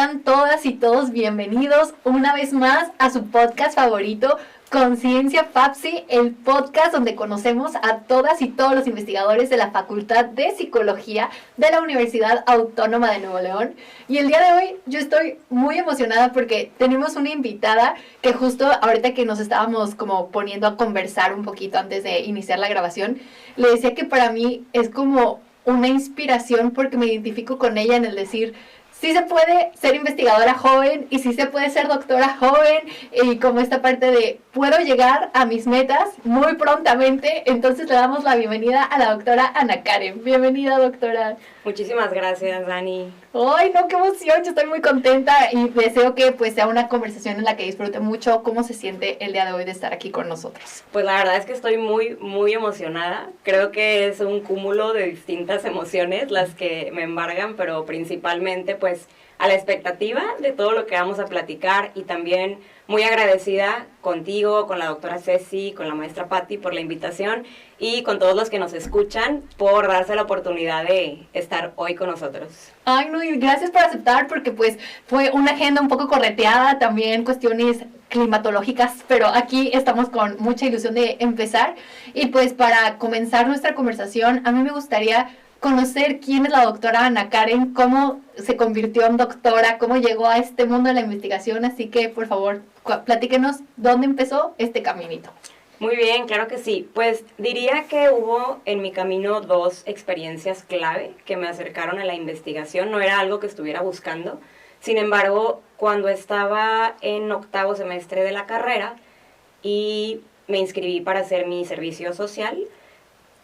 sean todas y todos bienvenidos una vez más a su podcast favorito, Conciencia FAPSI, el podcast donde conocemos a todas y todos los investigadores de la Facultad de Psicología de la Universidad Autónoma de Nuevo León. Y el día de hoy yo estoy muy emocionada porque tenemos una invitada que justo ahorita que nos estábamos como poniendo a conversar un poquito antes de iniciar la grabación, le decía que para mí es como una inspiración porque me identifico con ella en el decir, sí se puede ser investigadora joven y sí se puede ser doctora joven y como esta parte de puedo llegar a mis metas muy prontamente. Entonces le damos la bienvenida a la doctora Ana Karen. Bienvenida, doctora. Muchísimas gracias, Dani. ¡Ay, no, qué emoción! Yo estoy muy contenta y deseo que pues sea una conversación en la que disfrute mucho. ¿Cómo se siente el día de hoy de estar aquí con nosotros? Pues la verdad es que estoy muy emocionada. Creo que es un cúmulo de distintas emociones las que me embargan, pero principalmente pues a la expectativa de todo lo que vamos a platicar y también muy agradecida contigo, con la doctora Ceci, con la maestra Patti por la invitación y con todos los que nos escuchan por darse la oportunidad de estar hoy con nosotros. Ay, no, y gracias por aceptar porque pues fue una agenda un poco correteada, también cuestiones climatológicas, pero aquí estamos con mucha ilusión de empezar. Y pues para comenzar nuestra conversación, a mí me gustaría conocer quién es la doctora Ana Karen, cómo se convirtió en doctora, cómo llegó a este mundo de la investigación, así que por favor, platíquenos dónde empezó este caminito. Muy bien, claro que sí. Pues diría que hubo en mi camino dos experiencias clave que me acercaron a la investigación, no era algo que estuviera buscando, sin embargo, cuando estaba en octavo semestre de la carrera y me inscribí para hacer mi servicio social,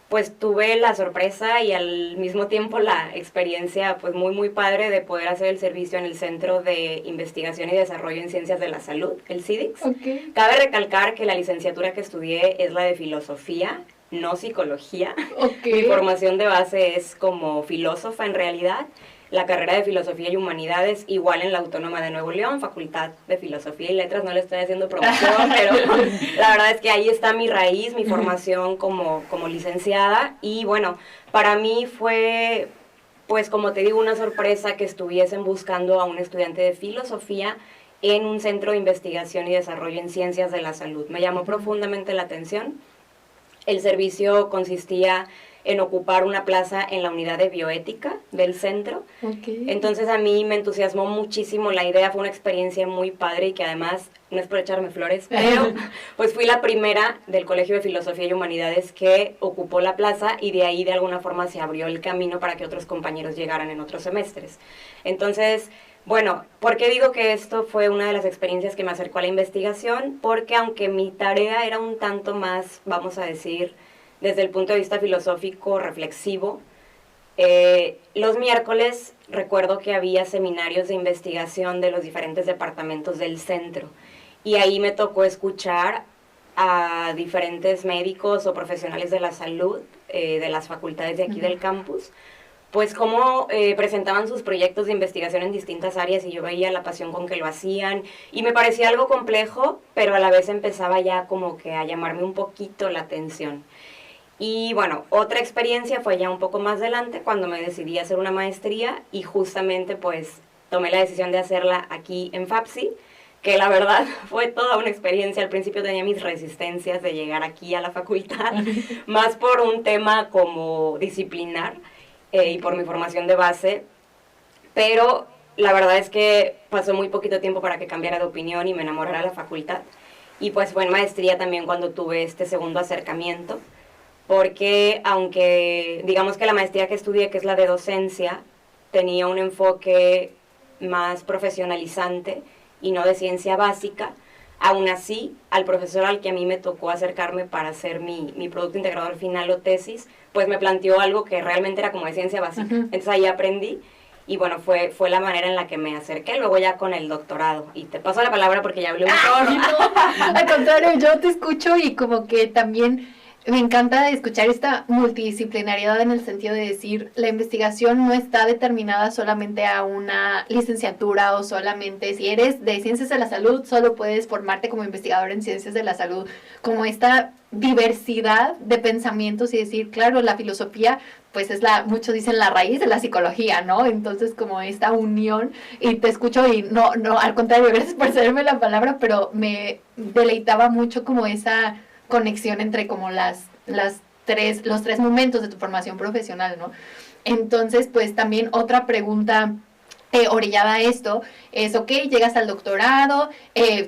pues tuve la sorpresa y al mismo tiempo la experiencia pues muy padre de poder hacer el servicio en el Centro de Investigación y Desarrollo en Ciencias de la Salud, el CIDIX. Okay. Cabe recalcar que la licenciatura que estudié es la de filosofía, no psicología. Okay. Mi formación de base es como filósofa en realidad. La carrera de Filosofía y Humanidades, igual en la Autónoma de Nuevo León, Facultad de Filosofía y Letras, no le estoy haciendo promoción, pero la verdad es que ahí está mi raíz, mi formación como licenciada, y bueno, para mí fue, pues como te digo, una sorpresa que estuviesen buscando a un estudiante de Filosofía en un centro de investigación y desarrollo en ciencias de la salud. Me llamó profundamente la atención. El servicio consistía en ocupar una plaza en la unidad de bioética del centro. Okay. Entonces a mí me entusiasmó muchísimo la idea, fue una experiencia muy padre y que además, no es por echarme flores, pero pues fui la primera del Colegio de Filosofía y Humanidades que ocupó la plaza y de ahí de alguna forma se abrió el camino para que otros compañeros llegaran en otros semestres. Entonces, bueno, ¿por qué digo que esto fue una de las experiencias que me acercó a la investigación? Porque aunque mi tarea era un tanto más, vamos a decir, desde el punto de vista filosófico, reflexivo, los miércoles recuerdo que había seminarios de investigación de los diferentes departamentos del centro y ahí me tocó escuchar a diferentes médicos o profesionales de la salud de las facultades de aquí del campus, pues cómo presentaban sus proyectos de investigación en distintas áreas y yo veía la pasión con que lo hacían y me parecía algo complejo, pero a la vez empezaba ya como que a llamarme un poquito la atención. Y bueno, otra experiencia fue ya un poco más adelante cuando me decidí a hacer una maestría y justamente pues tomé la decisión de hacerla aquí en FAPSI, que la verdad fue toda una experiencia. Al principio tenía mis resistencias de llegar aquí a la facultad, más por un tema como disciplinar y por mi formación de base, pero la verdad es que pasó muy poquito tiempo para que cambiara de opinión y me enamorara de la facultad. Y pues fue en maestría también cuando tuve este segundo acercamiento, porque aunque digamos que la maestría que estudié, que es la de docencia, tenía un enfoque más profesionalizante y no de ciencia básica, aún así, al profesor al que a mí me tocó acercarme para hacer mi producto integrador final o tesis, pues me planteó algo que realmente era como de ciencia básica. Entonces ahí aprendí y bueno, fue la manera en la que me acerqué, luego ya con el doctorado. Y te paso la palabra porque ya hablé un chorro. No, al contrario, yo te escucho y como que también Me encanta escuchar esta multidisciplinariedad en el sentido de decir, la investigación no está determinada solamente a una licenciatura o solamente si eres de ciencias de la salud, solo puedes formarte como investigador en ciencias de la salud, como esta diversidad de pensamientos y decir, claro, la filosofía pues es muchos dicen la raíz de la psicología, ¿no? Entonces como esta unión, y te escucho y no, al contrario, gracias por cederme la palabra, pero me deleitaba mucho como esa conexión entre como los tres momentos de tu formación profesional, ¿no? Entonces, pues también otra pregunta orillada a esto es, ok, llegas al doctorado,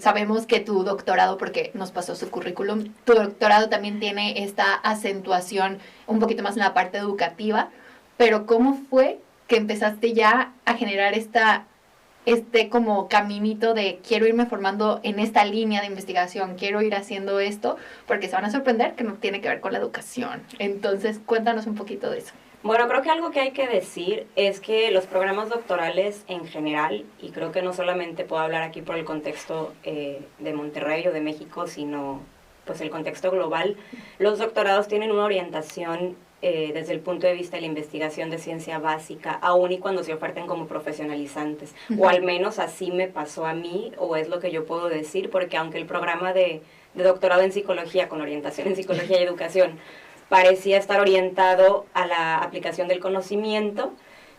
sabemos que tu doctorado, porque nos pasó su currículum, tu doctorado también tiene esta acentuación un poquito más en la parte educativa, pero ¿cómo fue que empezaste ya a generar este como caminito de quiero irme formando en esta línea de investigación, quiero ir haciendo esto, porque se van a sorprender que no tiene que ver con la educación? Entonces, cuéntanos un poquito de eso. Bueno, creo que algo que hay que decir es que los programas doctorales en general, y creo que no solamente puedo hablar aquí por el contexto de Monterrey o de México, sino pues el contexto global, los doctorados tienen una orientación desde el punto de vista de la investigación de ciencia básica, aun y cuando se oferten como profesionalizantes, o al menos así me pasó a mí, o es lo que yo puedo decir, porque aunque el programa de doctorado en psicología, con orientación en psicología y educación, parecía estar orientado a la aplicación del conocimiento,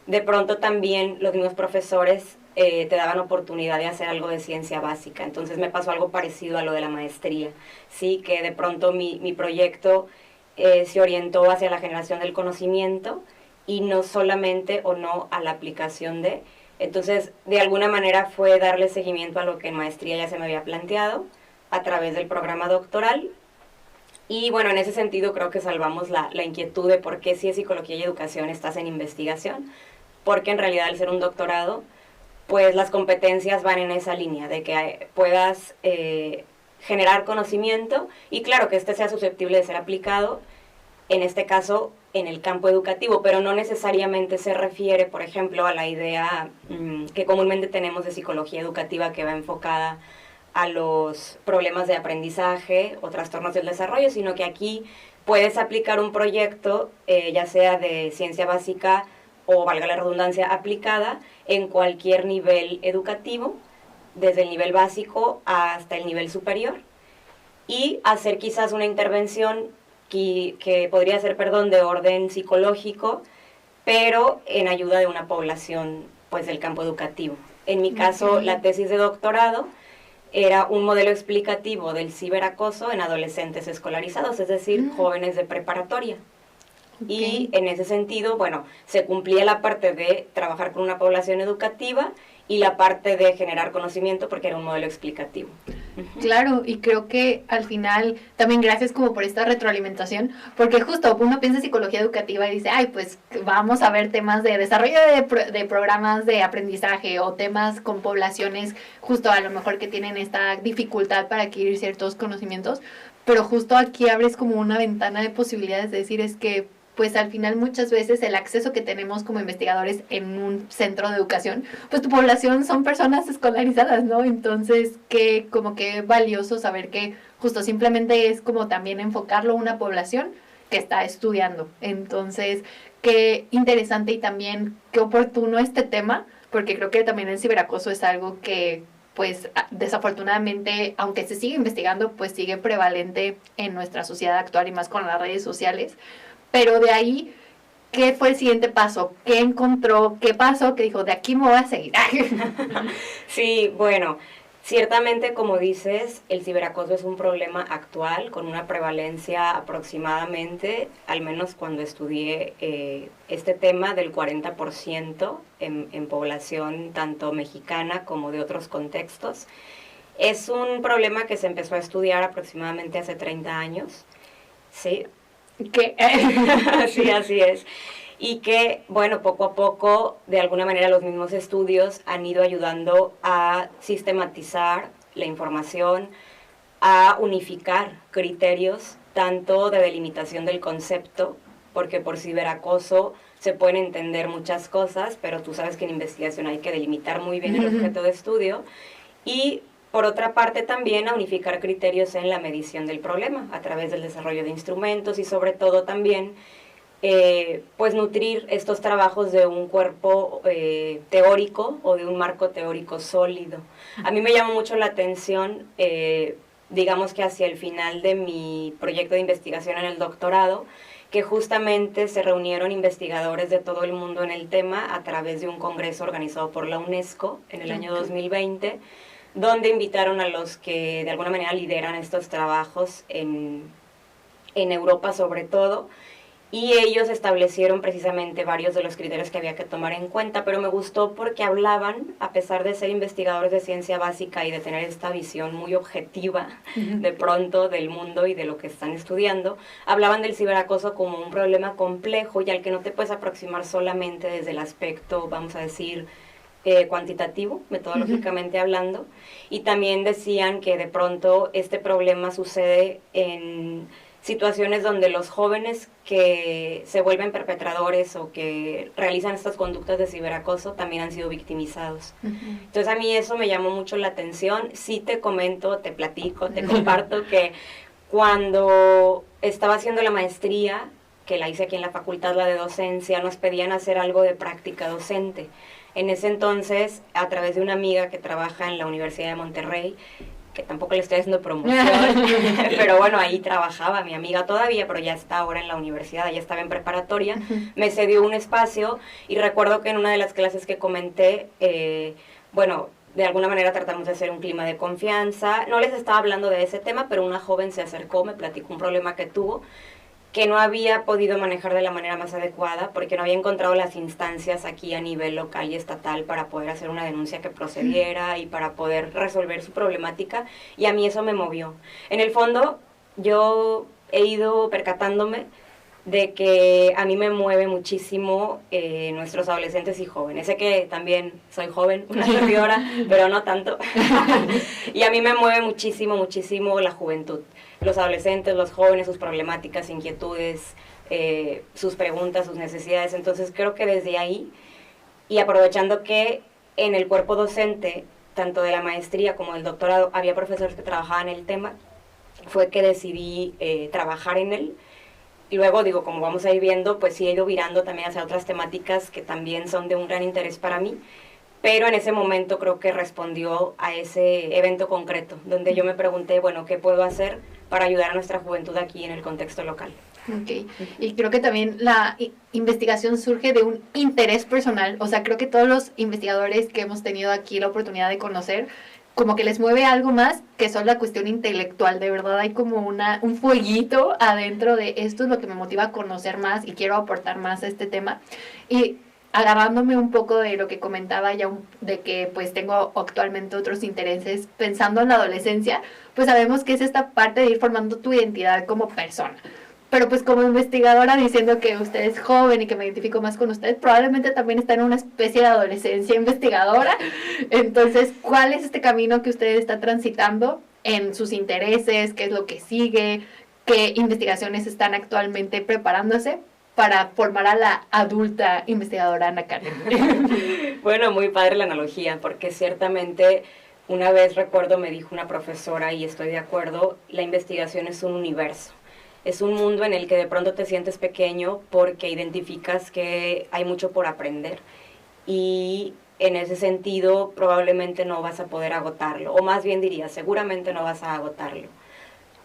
de pronto también los mismos profesores te daban oportunidad de hacer algo de ciencia básica. Entonces me pasó algo parecido a lo de la maestría, ¿sí? Que de pronto mi proyecto se orientó hacia la generación del conocimiento y no solamente o no a la aplicación de. Entonces, de alguna manera fue darle seguimiento a lo que en maestría ya se me había planteado a través del programa doctoral. Y bueno, en ese sentido creo que salvamos la inquietud de por qué si es psicología y educación estás en investigación, porque en realidad al ser un doctorado, pues las competencias van en esa línea, de que puedas generar conocimiento y claro que este sea susceptible de ser aplicado, en este caso en el campo educativo, pero no necesariamente se refiere, por ejemplo, a la idea que comúnmente tenemos de psicología educativa que va enfocada a los problemas de aprendizaje o trastornos del desarrollo, sino que aquí puedes aplicar un proyecto, ya sea de ciencia básica o, valga la redundancia, aplicada en cualquier nivel educativo, desde el nivel básico hasta el nivel superior, y hacer quizás una intervención que podría ser, de orden psicológico, pero en ayuda de una población pues del campo educativo. En mi caso, la tesis de doctorado era un modelo explicativo del ciberacoso en adolescentes escolarizados, es decir, jóvenes de preparatoria. Y en ese sentido, bueno, se cumplía la parte de trabajar con una población educativa y la parte de generar conocimiento porque era un modelo explicativo. Claro, y creo que al final también gracias como por esta retroalimentación, porque justo uno piensa en psicología educativa y dice, ay, pues vamos a ver temas de desarrollo de programas de aprendizaje o temas con poblaciones justo a lo mejor que tienen esta dificultad para adquirir ciertos conocimientos, pero justo aquí abres como una ventana de posibilidades de decir es que pues al final muchas veces el acceso que tenemos como investigadores en un centro de educación, pues tu población son personas escolarizadas, ¿no? Entonces, como que valioso saber que justo simplemente es como también enfocarlo a una población que está estudiando. Entonces, qué interesante y también qué oportuno este tema, porque creo que también el ciberacoso es algo que pues desafortunadamente, aunque se sigue investigando, pues sigue prevalente en nuestra sociedad actual y más con las redes sociales. Pero de ahí, ¿qué fue el siguiente paso? ¿Qué encontró? ¿Qué pasó? Que dijo, de aquí me voy a seguir. Sí, bueno, ciertamente, como dices, el ciberacoso es un problema actual con una prevalencia aproximadamente, al menos cuando estudié este tema, del 40% en población tanto mexicana como de otros contextos. Es un problema que se empezó a estudiar aproximadamente hace 30 años, ¿sí? ¿Qué? Sí, así es. Y que, bueno, poco a poco, de alguna manera, los mismos estudios han ido ayudando a sistematizar la información, a unificar criterios, tanto de delimitación del concepto, porque por ciberacoso se pueden entender muchas cosas, pero tú sabes que en investigación hay que delimitar muy bien el objeto de estudio, y por otra parte también a unificar criterios en la medición del problema a través del desarrollo de instrumentos y sobre todo también pues nutrir estos trabajos de un cuerpo teórico o de un marco teórico sólido. A mí me llamó mucho la atención, digamos que hacia el final de mi proyecto de investigación en el doctorado, que justamente se reunieron investigadores de todo el mundo en el tema a través de un congreso organizado por la UNESCO en el año 2020, donde invitaron a los que de alguna manera lideran estos trabajos en Europa sobre todo, y ellos establecieron precisamente varios de los criterios que había que tomar en cuenta, pero me gustó porque hablaban, a pesar de ser investigadores de ciencia básica y de tener esta visión muy objetiva de pronto del mundo y de lo que están estudiando, hablaban del ciberacoso como un problema complejo y al que no te puedes aproximar solamente desde el aspecto, vamos a decir, cuantitativo, metodológicamente hablando, y también decían que de pronto este problema sucede en situaciones donde los jóvenes que se vuelven perpetradores o que realizan estas conductas de ciberacoso también han sido victimizados. Entonces a mí eso me llamó mucho la atención. Sí te comento, te platico, te comparto que cuando estaba haciendo la maestría, que la hice aquí en la facultad, la de docencia, nos pedían hacer algo de práctica docente. En ese entonces, a través de una amiga que trabaja en la Universidad de Monterrey, que tampoco le estoy haciendo promoción, pero bueno, ahí trabajaba mi amiga todavía, pero ya está ahora en la universidad, ya estaba en preparatoria, me cedió un espacio y recuerdo que en una de las clases que comenté, bueno, de alguna manera tratamos de hacer un clima de confianza, no les estaba hablando de ese tema, pero una joven se acercó, me platicó un problema que tuvo, que no había podido manejar de la manera más adecuada porque no había encontrado las instancias aquí a nivel local y estatal para poder hacer una denuncia que procediera y para poder resolver su problemática, y a mí eso me movió. En el fondo, yo he ido percatándome de que a mí me mueve muchísimo nuestros adolescentes y jóvenes. Sé que también soy joven, una servidora, pero no tanto. Y a mí me mueve muchísimo, muchísimo la juventud. Los adolescentes, los jóvenes, sus problemáticas, inquietudes, sus preguntas, sus necesidades. Entonces creo que desde ahí, y aprovechando que en el cuerpo docente, tanto de la maestría como del doctorado, había profesores que trabajaban el tema, fue que decidí trabajar en él. Y luego, digo, como vamos a ir viendo, pues sí he ido virando también hacia otras temáticas que también son de un gran interés para mí. Pero en ese momento creo que respondió a ese evento concreto, donde yo me pregunté, bueno, ¿qué puedo hacer para ayudar a nuestra juventud aquí en el contexto local? Ok, y creo que también la investigación surge de un interés personal. O sea, creo que todos los investigadores que hemos tenido aquí la oportunidad de conocer, como que les mueve algo más que solo la cuestión intelectual. De verdad hay como un fueguito adentro de esto es lo que me motiva a conocer más y quiero aportar más a este tema. Y agarrándome un poco de lo que comentaba ya, de que pues tengo actualmente otros intereses pensando en la adolescencia, pues sabemos que es esta parte de ir formando tu identidad como persona. Pero pues como investigadora, diciendo que usted es joven y que me identifico más con usted, probablemente también está en una especie de adolescencia investigadora. Entonces, ¿cuál es este camino que usted está transitando en sus intereses? ¿Qué es lo que sigue? ¿Qué investigaciones están actualmente preparándose para formar a la adulta investigadora Ana Karen? Bueno, muy padre la analogía, porque ciertamente una vez recuerdo me dijo una profesora, y estoy de acuerdo, la investigación es un universo. Es un mundo en el que de pronto te sientes pequeño porque identificas que hay mucho por aprender y en ese sentido probablemente no vas a poder agotarlo, o más bien diría, seguramente no vas a agotarlo,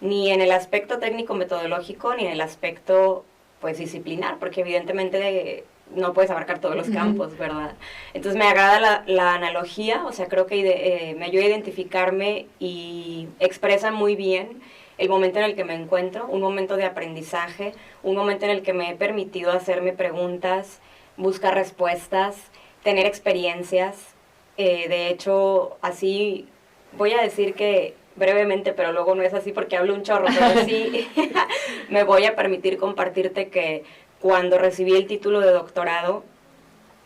ni en el aspecto técnico-metodológico, ni en el aspecto pues disciplinar, porque evidentemente no puedes abarcar todos los campos, ¿verdad? Entonces me agrada la analogía, o sea, creo que me ayuda a identificarme y expresa muy bien el momento en el que me encuentro, un momento de aprendizaje, un momento en el que me he permitido hacerme preguntas, buscar respuestas, tener experiencias. De hecho, así voy a decir que brevemente, pero luego no es así porque hablo un chorro, pero sí me voy a permitir compartirte que cuando recibí el título de doctorado,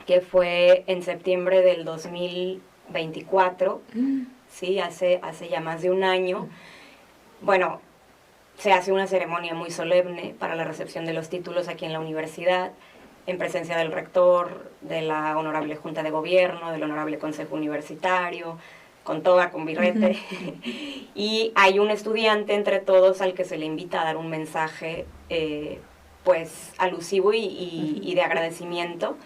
que fue en septiembre del 2024, sí, hace ya más de un año, bueno, se hace una ceremonia muy solemne para la recepción de los títulos aquí en la universidad, en presencia del rector, de la Honorable Junta de Gobierno, del Honorable Consejo Universitario, con toga, con birrete, y hay un estudiante entre todos al que se le invita a dar un mensaje pues alusivo y de agradecimiento,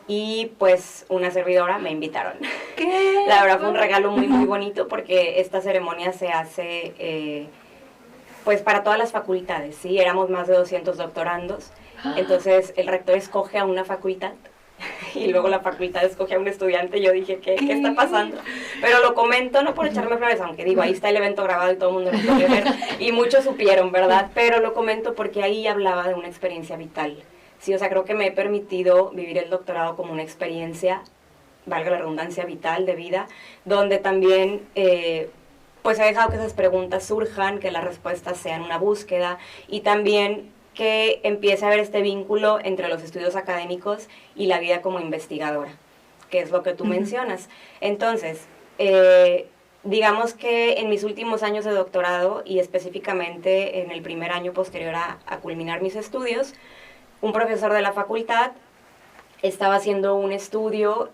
y pues una servidora me invitaron. ¿Qué? La verdad fue un regalo muy muy bonito porque esta ceremonia se hace pues para todas las facultades, ¿sí? Éramos más de 200 doctorandos, entonces el rector escoge a una facultad y luego la facultad escoge a un estudiante. Yo dije, ¿qué está pasando? Pero lo comento no por echarme flores, aunque digo, ahí está el evento grabado y todo el mundo lo puede ver, y muchos supieron, ¿verdad? Pero lo comento porque ahí hablaba de una experiencia vital. Sí, o sea, creo que me he permitido vivir el doctorado como una experiencia, valga la redundancia, vital, de vida, donde también pues he dejado que esas preguntas surjan, que las respuestas sean una búsqueda, y también que empiece a haber este vínculo entre los estudios académicos y la vida como investigadora, que es lo que tú mencionas. Entonces, digamos que en mis últimos años de doctorado, y específicamente en el primer año posterior a culminar mis estudios, un profesor de la facultad estaba haciendo un estudio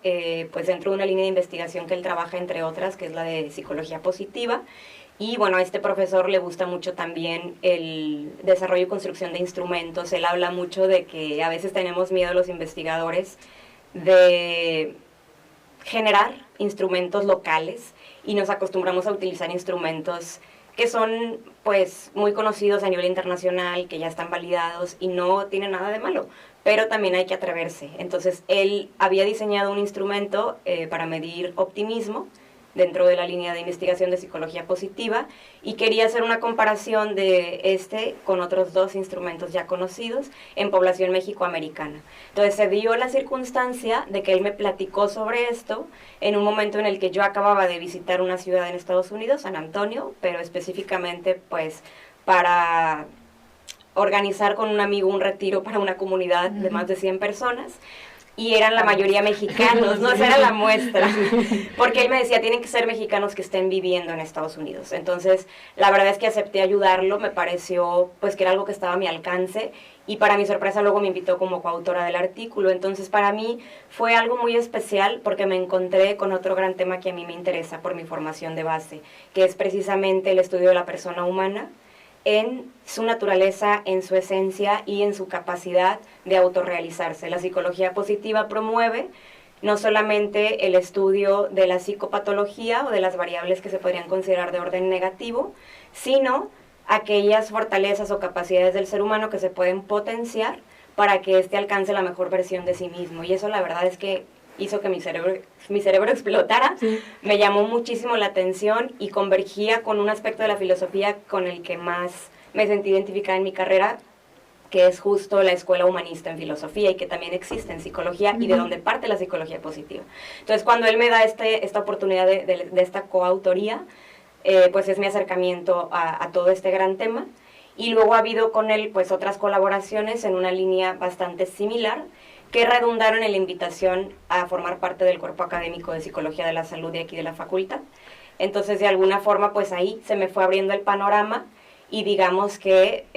pues dentro de una línea de investigación que él trabaja, entre otras, que es la de psicología positiva. Y bueno, a este profesor le gusta mucho también el desarrollo y construcción de instrumentos. Él habla mucho de que a veces tenemos miedo los investigadores de generar instrumentos locales y nos acostumbramos a utilizar instrumentos que son pues muy conocidos a nivel internacional, que ya están validados y no tienen nada de malo, pero también hay que atreverse. Entonces él había diseñado un instrumento para medir optimismo dentro de la línea de investigación de psicología positiva, y quería hacer una comparación de este con otros 2 instrumentos ya conocidos en población mexicoamericana. Entonces se dio la circunstancia de que él me platicó sobre esto en un momento en el que yo acababa de visitar una ciudad en Estados Unidos, San Antonio, pero específicamente pues para organizar con un amigo un retiro para una comunidad de más de 100 personas, y eran la mayoría mexicanos, ¿no? Esa era la muestra, porque él me decía, tienen que ser mexicanos que estén viviendo en Estados Unidos. Entonces, la verdad es que acepté ayudarlo, me pareció pues que era algo que estaba a mi alcance, y para mi sorpresa luego me invitó como coautora del artículo. Entonces, para mí fue algo muy especial porque me encontré con otro gran tema que a mí me interesa por mi formación de base, que es precisamente el estudio de la persona humana, en su naturaleza, en su esencia y en su capacidad de autorrealizarse. La psicología positiva promueve no solamente el estudio de la psicopatología o de las variables que se podrían considerar de orden negativo, sino aquellas fortalezas o capacidades del ser humano que se pueden potenciar para que éste alcance la mejor versión de sí mismo. Y eso la verdad es que hizo que mi cerebro explotara, sí. Me llamó muchísimo la atención y convergía con un aspecto de la filosofía con el que más me sentí identificada en mi carrera, que es justo la escuela humanista en filosofía y que también existe en psicología, y de donde parte la psicología positiva. Entonces, cuando él me da esta oportunidad de esta coautoría, pues es mi acercamiento a todo este gran tema. Y luego ha habido con él pues otras colaboraciones en una línea bastante similar, que redundaron en la invitación a formar parte del cuerpo académico de Psicología de la Salud de aquí de la facultad. Entonces, de alguna forma, pues ahí se me fue abriendo el panorama, y digamos que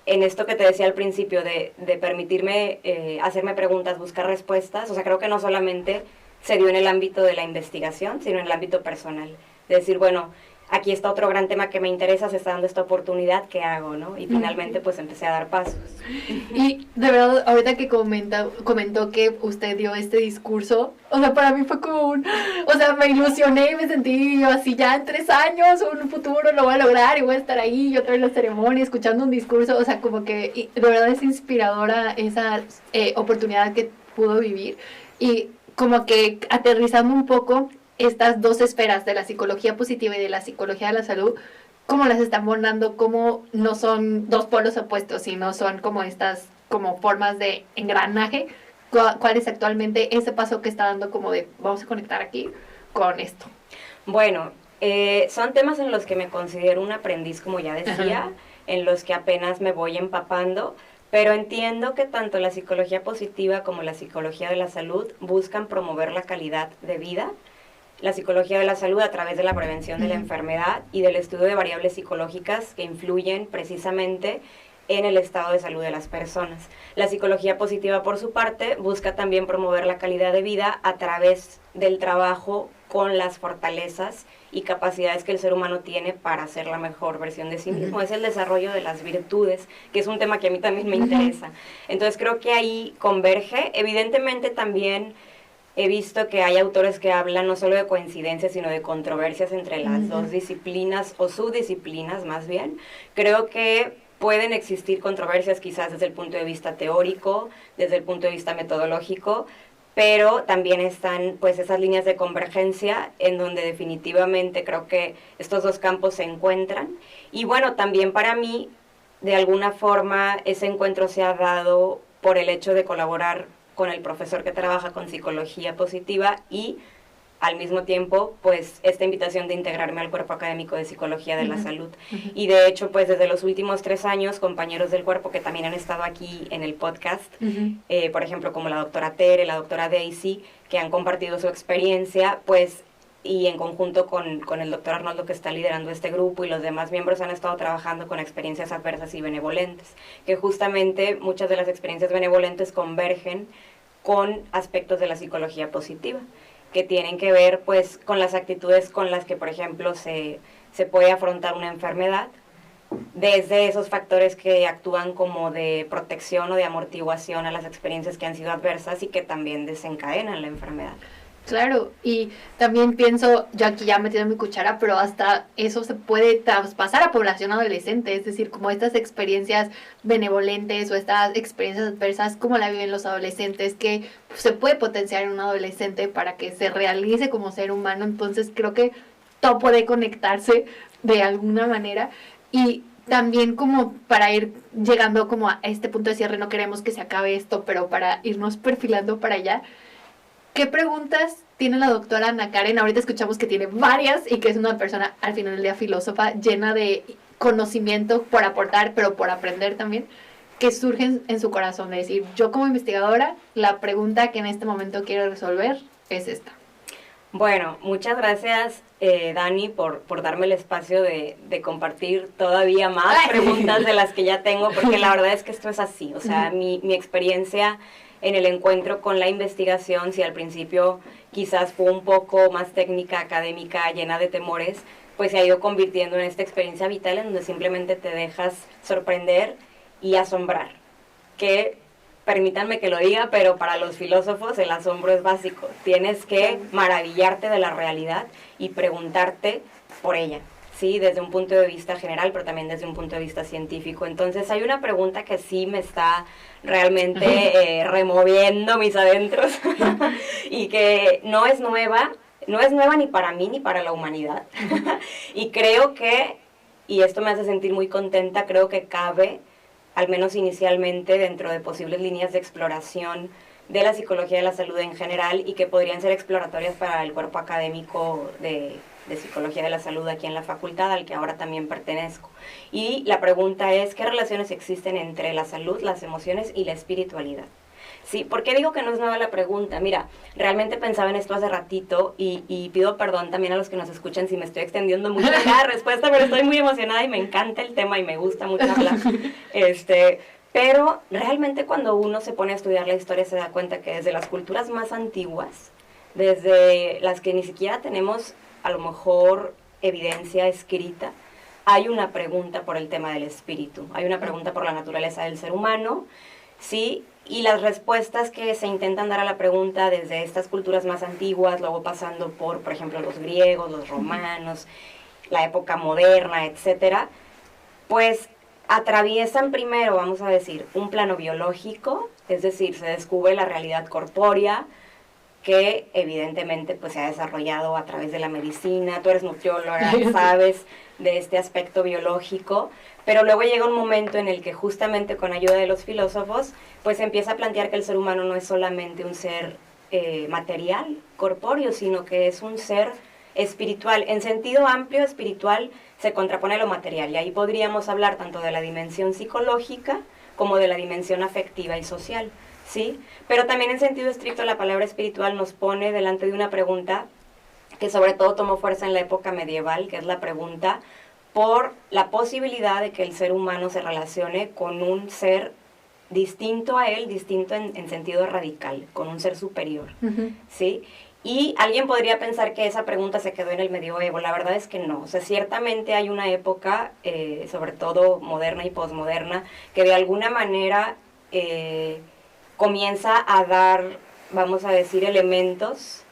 en esto que te decía al principio de permitirme hacerme preguntas, buscar respuestas, o sea, creo que no solamente se dio en el ámbito de la investigación, sino en el ámbito personal. De decir, bueno, aquí está otro gran tema que me interesa, se está dando esta oportunidad, ¿qué hago, no? Y finalmente pues empecé a dar pasos. Y de verdad, ahorita que comentó que usted dio este discurso, o sea, para mí fue como o sea, me ilusioné y me sentí así, ya en 3 años, en un futuro lo voy a lograr y voy a estar ahí, y otra vez la ceremonia, escuchando un discurso, o sea, como que de verdad es inspiradora esa oportunidad que pudo vivir, y como que aterrizando un poco estas 2 esferas de la psicología positiva y de la psicología de la salud, cómo las están abordando, cómo no son 2 polos opuestos, sino son como estas como formas de engranaje. ¿Cuál es actualmente ese paso que está dando como de vamos a conectar aquí con esto? Bueno, son temas en los que me considero un aprendiz, como ya decía, en los que apenas me voy empapando, pero entiendo que tanto la psicología positiva como la psicología de la salud buscan promover la calidad de vida. La psicología de la salud a través de la prevención de la enfermedad y del estudio de variables psicológicas que influyen precisamente en el estado de salud de las personas. La psicología positiva, por su parte, busca también promover la calidad de vida a través del trabajo con las fortalezas y capacidades que el ser humano tiene para ser la mejor versión de sí mismo. Es el desarrollo de las virtudes, que es un tema que a mí también me interesa. Entonces creo que ahí converge. Evidentemente también he visto que hay autores que hablan no solo de coincidencias, sino de controversias entre las dos disciplinas, o subdisciplinas más bien. Creo que pueden existir controversias quizás desde el punto de vista teórico, desde el punto de vista metodológico, pero también están pues esas líneas de convergencia en donde definitivamente creo que estos dos campos se encuentran. Y bueno, también para mí, de alguna forma, ese encuentro se ha dado por el hecho de colaborar con el profesor que trabaja con psicología positiva y al mismo tiempo, pues, esta invitación de integrarme al cuerpo académico de psicología de la salud. Y de hecho, pues, desde los últimos 3 años, compañeros del cuerpo que también han estado aquí en el podcast, por ejemplo, como la doctora Tere, la doctora Daisy, que han compartido su experiencia, pues, y en conjunto con el doctor Arnoldo, que está liderando este grupo, y los demás miembros han estado trabajando con experiencias adversas y benevolentes, que justamente muchas de las experiencias benevolentes convergen con aspectos de la psicología positiva, que tienen que ver pues con las actitudes con las que, por ejemplo, se puede afrontar una enfermedad, desde esos factores que actúan como de protección o de amortiguación a las experiencias que han sido adversas y que también desencadenan la enfermedad. Claro, y también pienso, yo aquí ya metiendo mi cuchara, pero hasta eso se puede traspasar a población adolescente, es decir, como estas experiencias benevolentes o estas experiencias adversas, como la viven los adolescentes, que se puede potenciar en un adolescente para que se realice como ser humano. Entonces creo que todo puede conectarse de alguna manera. Y también como para ir llegando como a este punto de cierre, no queremos que se acabe esto, pero para irnos perfilando para allá, ¿qué preguntas tiene la doctora Ana Karen? Ahorita escuchamos que tiene varias y que es una persona, al final del día, filósofa, llena de conocimiento por aportar, pero por aprender también, que surgen en su corazón. De decir, yo como investigadora, la pregunta que en este momento quiero resolver es esta. Bueno, muchas gracias, Dani, por darme el espacio de compartir todavía más preguntas de las que ya tengo, porque la verdad es que esto es así. O sea, mi experiencia en el encuentro con la investigación, si al principio quizás fue un poco más técnica, académica, llena de temores, pues se ha ido convirtiendo en esta experiencia vital en donde simplemente te dejas sorprender y asombrar. Que, permítanme que lo diga, pero para los filósofos el asombro es básico. Tienes que maravillarte de la realidad y preguntarte por ella, ¿sí? Desde un punto de vista general, pero también desde un punto de vista científico. Entonces hay una pregunta que sí me está realmente removiendo mis adentros y que no es nueva ni para mí ni para la humanidad. Y creo que, y esto me hace sentir muy contenta, creo que cabe, al menos inicialmente, dentro de posibles líneas de exploración de la psicología de la salud en general y que podrían ser exploratorias para el cuerpo académico de Psicología de la Salud aquí en la facultad, al que ahora también pertenezco. Y la pregunta es, ¿qué relaciones existen entre la salud, las emociones y la espiritualidad? Sí, ¿por qué digo que no es nueva la pregunta? Mira, realmente pensaba en esto hace ratito y pido perdón también a los que nos escuchan si me estoy extendiendo mucho en cada respuesta, pero estoy muy emocionada y me encanta el tema y me gusta mucho hablar. Pero realmente cuando uno se pone a estudiar la historia se da cuenta que desde las culturas más antiguas, desde las que ni siquiera tenemos a lo mejor evidencia escrita, hay una pregunta por el tema del espíritu, hay una pregunta por la naturaleza del ser humano, ¿sí? Y las respuestas que se intentan dar a la pregunta desde estas culturas más antiguas, luego pasando por ejemplo, los griegos, los romanos, la época moderna, etcétera, pues atraviesan primero, vamos a decir, un plano biológico, es decir, se descubre la realidad corpórea, que evidentemente pues se ha desarrollado a través de la medicina. Tú eres nutrióloga, sabes de este aspecto biológico, pero luego llega un momento en el que justamente con ayuda de los filósofos pues se empieza a plantear que el ser humano no es solamente un ser material, corpóreo, sino que es un ser espiritual. En sentido amplio, espiritual se contrapone a lo material, y ahí podríamos hablar tanto de la dimensión psicológica como de la dimensión afectiva y social, ¿sí? Pero también en sentido estricto la palabra espiritual nos pone delante de una pregunta que sobre todo tomó fuerza en la época medieval, que es la pregunta por la posibilidad de que el ser humano se relacione con un ser distinto a él, distinto en sentido radical, con un ser superior, ¿sí? Y alguien podría pensar que esa pregunta se quedó en el medioevo. La verdad es que no. O sea, ciertamente hay una época, sobre todo moderna y posmoderna, que de alguna manera comienza a dar, vamos a decir, elementos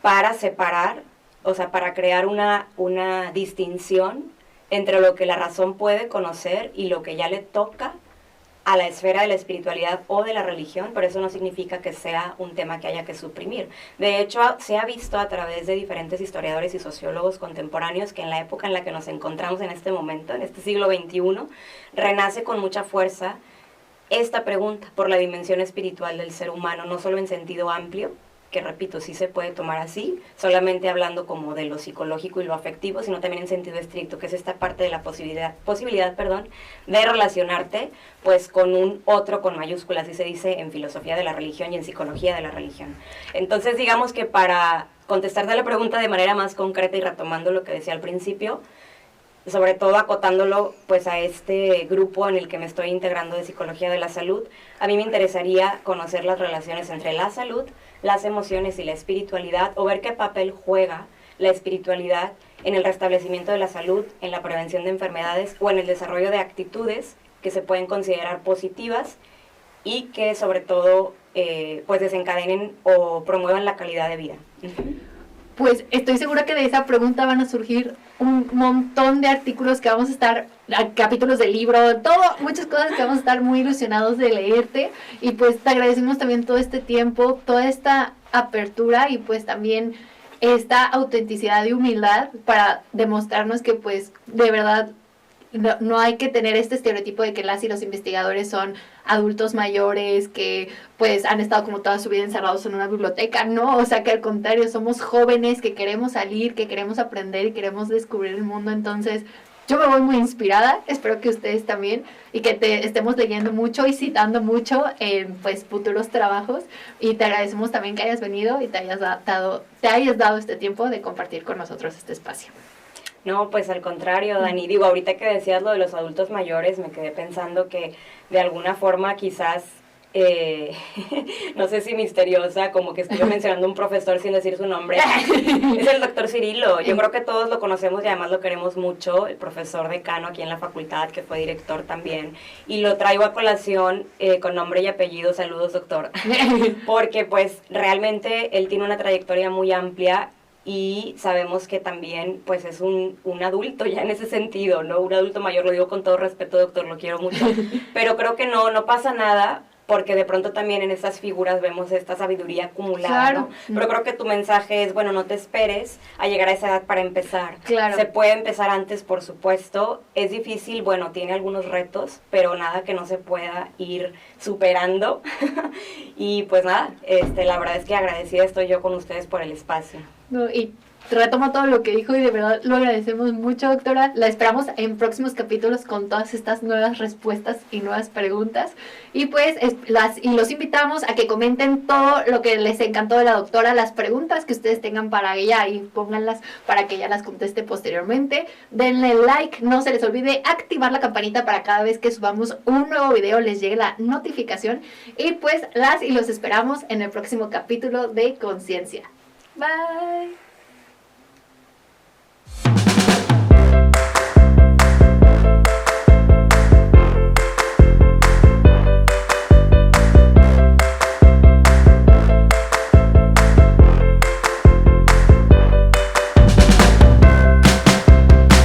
para separar, o sea, para crear una distinción entre lo que la razón puede conocer y lo que ya le toca a la esfera de la espiritualidad o de la religión, pero eso no significa que sea un tema que haya que suprimir. De hecho, se ha visto a través de diferentes historiadores y sociólogos contemporáneos que en la época en la que nos encontramos en este momento, en este siglo XXI, renace con mucha fuerza esta pregunta por la dimensión espiritual del ser humano, no solo en sentido amplio, que repito, sí se puede tomar así, solamente hablando como de lo psicológico y lo afectivo, sino también en sentido estricto, que es esta parte de la posibilidad, de relacionarte pues con un otro con mayúsculas, así se dice en filosofía de la religión y en psicología de la religión. Entonces, digamos que para contestarte a la pregunta de manera más concreta y retomando lo que decía al principio, sobre todo acotándolo pues a este grupo en el que me estoy integrando de psicología de la salud, a mí me interesaría conocer las relaciones entre la salud, las emociones y la espiritualidad, o ver qué papel juega la espiritualidad en el restablecimiento de la salud, en la prevención de enfermedades o en el desarrollo de actitudes que se pueden considerar positivas y que sobre todo pues desencadenen o promuevan la calidad de vida. Pues estoy segura que de esa pregunta van a surgir un montón de artículos que vamos a estar, capítulos del libro, muchas cosas que vamos a estar muy ilusionados de leerte, y pues te agradecemos también todo este tiempo, toda esta apertura y pues también esta autenticidad y humildad para demostrarnos que pues de verdad no hay que tener este estereotipo de que las y los investigadores son adultos mayores que pues han estado como toda su vida encerrados en una biblioteca, no, o sea que al contrario, somos jóvenes que queremos salir, que queremos aprender y queremos descubrir el mundo. Entonces yo me voy muy inspirada, espero que ustedes también, y que estemos leyendo mucho y citando mucho en pues futuros trabajos, y te agradecemos también que hayas venido y te hayas dado este tiempo de compartir con nosotros este espacio. No, pues al contrario, Dani. Digo, ahorita que decías lo de los adultos mayores, me quedé pensando que de alguna forma quizás, no sé si misteriosa, como que estuve mencionando un profesor sin decir su nombre, es el doctor Cirilo. Yo creo que todos lo conocemos y además lo queremos mucho, el profesor decano aquí en la facultad, que fue director también. Y lo traigo a colación con nombre y apellido, saludos doctor, porque pues realmente él tiene una trayectoria muy amplia. Y sabemos que también pues es un adulto ya en ese sentido, ¿no? Un adulto mayor, lo digo con todo respeto, doctor, lo quiero mucho. Pero creo que no pasa nada, porque de pronto también en estas figuras vemos esta sabiduría acumulada, claro, ¿no? Pero creo que tu mensaje es, bueno, no te esperes a llegar a esa edad para empezar. Claro. Se puede empezar antes, por supuesto. Es difícil, bueno, tiene algunos retos, pero nada que no se pueda ir superando. Y pues nada, la verdad es que agradecida estoy yo con ustedes por el espacio. No, y retomo todo lo que dijo y de verdad lo agradecemos mucho, doctora. La esperamos en próximos capítulos con todas estas nuevas respuestas y nuevas preguntas. Y pues los invitamos a que comenten todo lo que les encantó de la doctora, las preguntas que ustedes tengan para ella y pónganlas para que ella las conteste posteriormente. Denle like, no se les olvide activar la campanita para cada vez que subamos un nuevo video les llegue la notificación. Y pues los esperamos en el próximo capítulo de Conciencia. Bye.